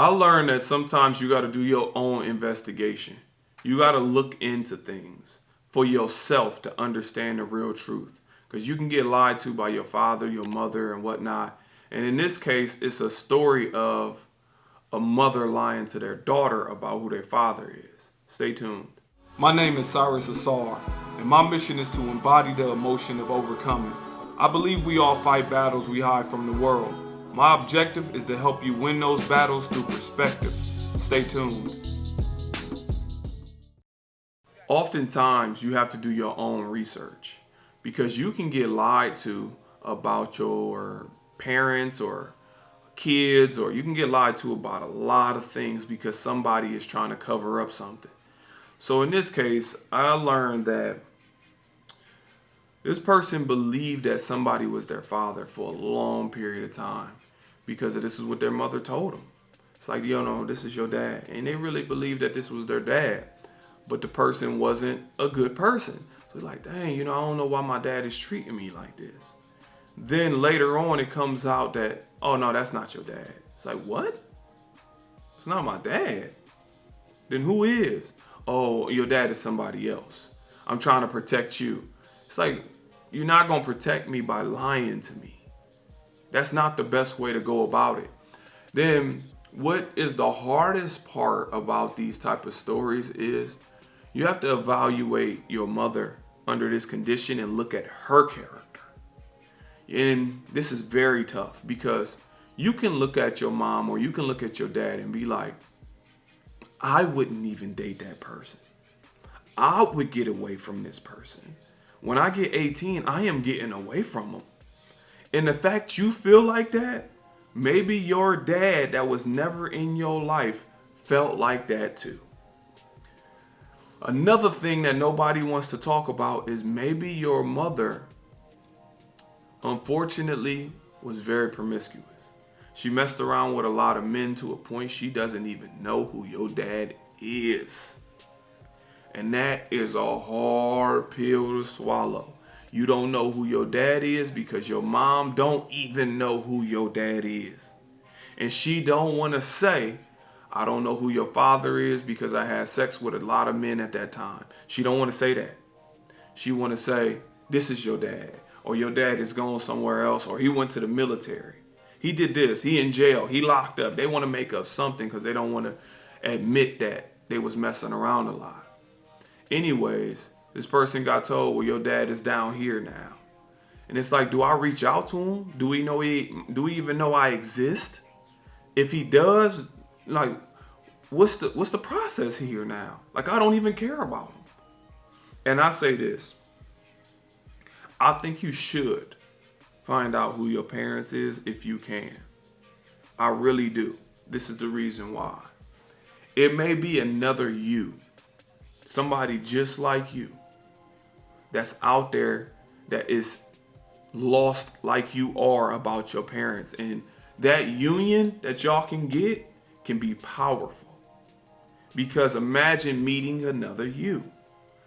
I learned that sometimes you got to do your own investigation. You got to look into things for yourself to understand the real truth. Because you can get lied to by your father, your mother, and whatnot. And in this case, it's a story of a mother lying to their daughter about who their father is. Stay tuned. My name is Cyrus Ausar, and my mission is to embody the emotion of overcoming. I believe we all fight battles we hide from the world. My objective is to help you win those battles through perspective. Stay tuned. Oftentimes, you have to do your own research because you can get lied to about your parents or kids, or you can get lied to about a lot of things because somebody is trying to cover up something. So in this case, I learned that this person believed that somebody was their father for a long period of time because this is what their mother told them. It's like, this is your dad. And they really believed that this was their dad. But the person wasn't a good person. So they're like, dang, I don't know why my dad is treating me like this. Then later on, it comes out that, oh, no, that's not your dad. It's like, what? It's not my dad. Then who is? Oh, your dad is somebody else. I'm trying to protect you. It's like, you're not going to protect me by lying to me. That's not the best way to go about it. Then what is the hardest part about these type of stories is you have to evaluate your mother under this condition and look at her character. And this is very tough because you can look at your mom or you can look at your dad and be like, I wouldn't even date that person. I would get away from this person. When I get 18, I am getting away from them. And the fact you feel like that, maybe your dad that was never in your life felt like that too. Another thing that nobody wants to talk about is maybe your mother, unfortunately, was very promiscuous. She messed around with a lot of men to a point she doesn't even know who your dad is. And that is a hard pill to swallow. You don't know who your dad is because your mom don't even know who your dad is. And she don't want to say, I don't know who your father is because I had sex with a lot of men at that time. She don't want to say that. She want to say, this is your dad. Or your dad is going somewhere else. Or he went to the military. He did this. He in jail. He locked up. They want to make up something because they don't want to admit that they was messing around a lot. Anyways, this person got told, well, your dad is down here now. And it's like, do I reach out to him? Do we even know I exist? If he does, like, what's the process here now? Like, I don't even care about him. And I say this. I think you should find out who your parents is if you can. I really do. This is the reason why. It may be another you. Somebody just like you that's out there that is lost like you are about your parents. And that union that y'all can get can be powerful. Because imagine meeting another you.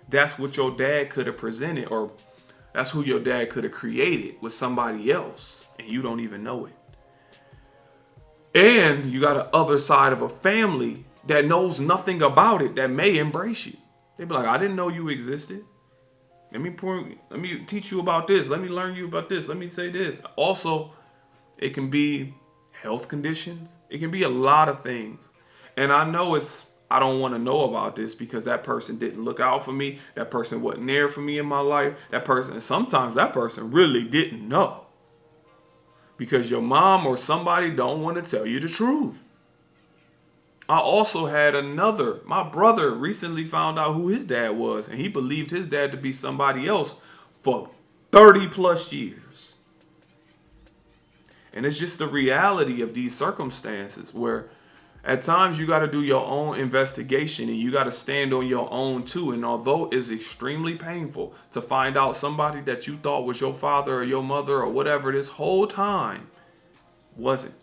That's what your dad could have presented, or that's who your dad could have created with somebody else. And you don't even know it. And you got an other side of a family that knows nothing about it that may embrace you. They be like, I didn't know you existed. Let me teach you about this. Let me learn you about this. Let me say this. Also, it can be health conditions. It can be a lot of things. And I know I don't want to know about this because that person didn't look out for me. That person wasn't there for me in my life. Sometimes that person really didn't know. Because your mom or somebody don't want to tell you the truth. I also had my brother recently found out who his dad was, and he believed his dad to be somebody else for 30 plus years. And it's just the reality of these circumstances where at times you got to do your own investigation and you got to stand on your own too. And although it's extremely painful to find out somebody that you thought was your father or your mother or whatever this whole time wasn't.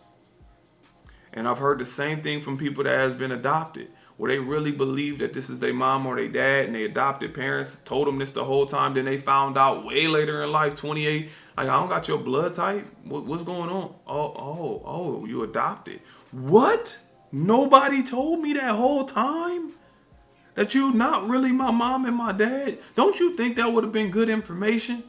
And I've heard the same thing from people that has been adopted, where they really believe that this is their mom or their dad, and they adopted parents told them this the whole time. Then they found out way later in life, 28, like, I don't got your blood type. What's going on? Oh, you adopted. What? Nobody told me that whole time that you not really my mom and my dad. Don't you think that would have been good information?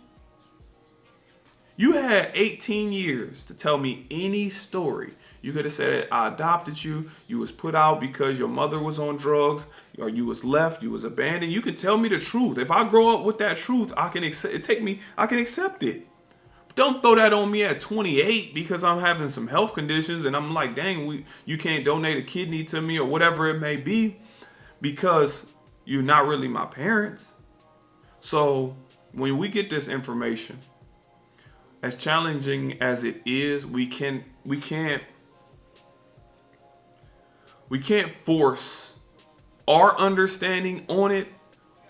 You had 18 years to tell me any story. You could have said, I adopted you. You was put out because your mother was on drugs, or you was left, you was abandoned. You could tell me the truth. If I grow up with that truth, I can accept it. I can accept it. Don't throw that on me at 28 because I'm having some health conditions and I'm like, dang, you can't donate a kidney to me or whatever it may be because you're not really my parents. So when we get this information, as challenging as it is, we can't force our understanding on it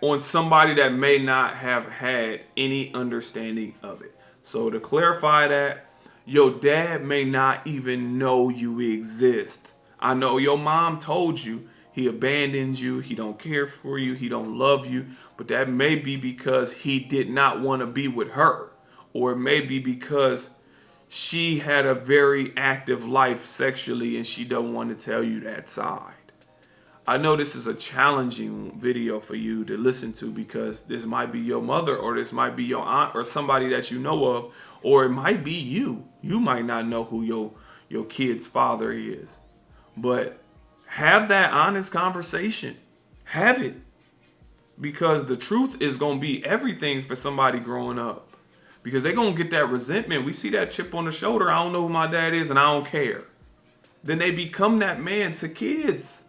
on somebody that may not have had any understanding of it. So to clarify that, your dad may not even know you exist. I know your mom told you he abandoned you, he don't care for you, he don't love you, but that may be because he did not want to be with her. Or it may be because she had a very active life sexually and she don't want to tell you that side. I know this is a challenging video for you to listen to because this might be your mother or this might be your aunt or somebody that you know of, or it might be you. You might not know who your kid's father is. But have that honest conversation. Have it. Because the truth is going to be everything for somebody growing up. Because they're going to get that resentment. We see that chip on the shoulder. I don't know who my dad is and I don't care. Then they become that man to kids.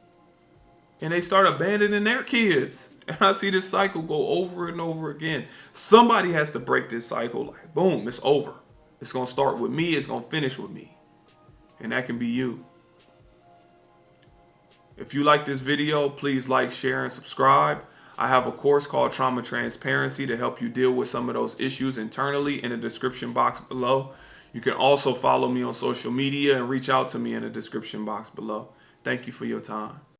And they start abandoning their kids. And I see this cycle go over and over again. Somebody has to break this cycle. Like, boom, it's over. It's going to start with me. It's going to finish with me. And that can be you. If you like this video, please like, share, and subscribe. I have a course called Trauma Transparency to help you deal with some of those issues internally in the description box below. You can also follow me on social media and reach out to me in the description box below. Thank you for your time.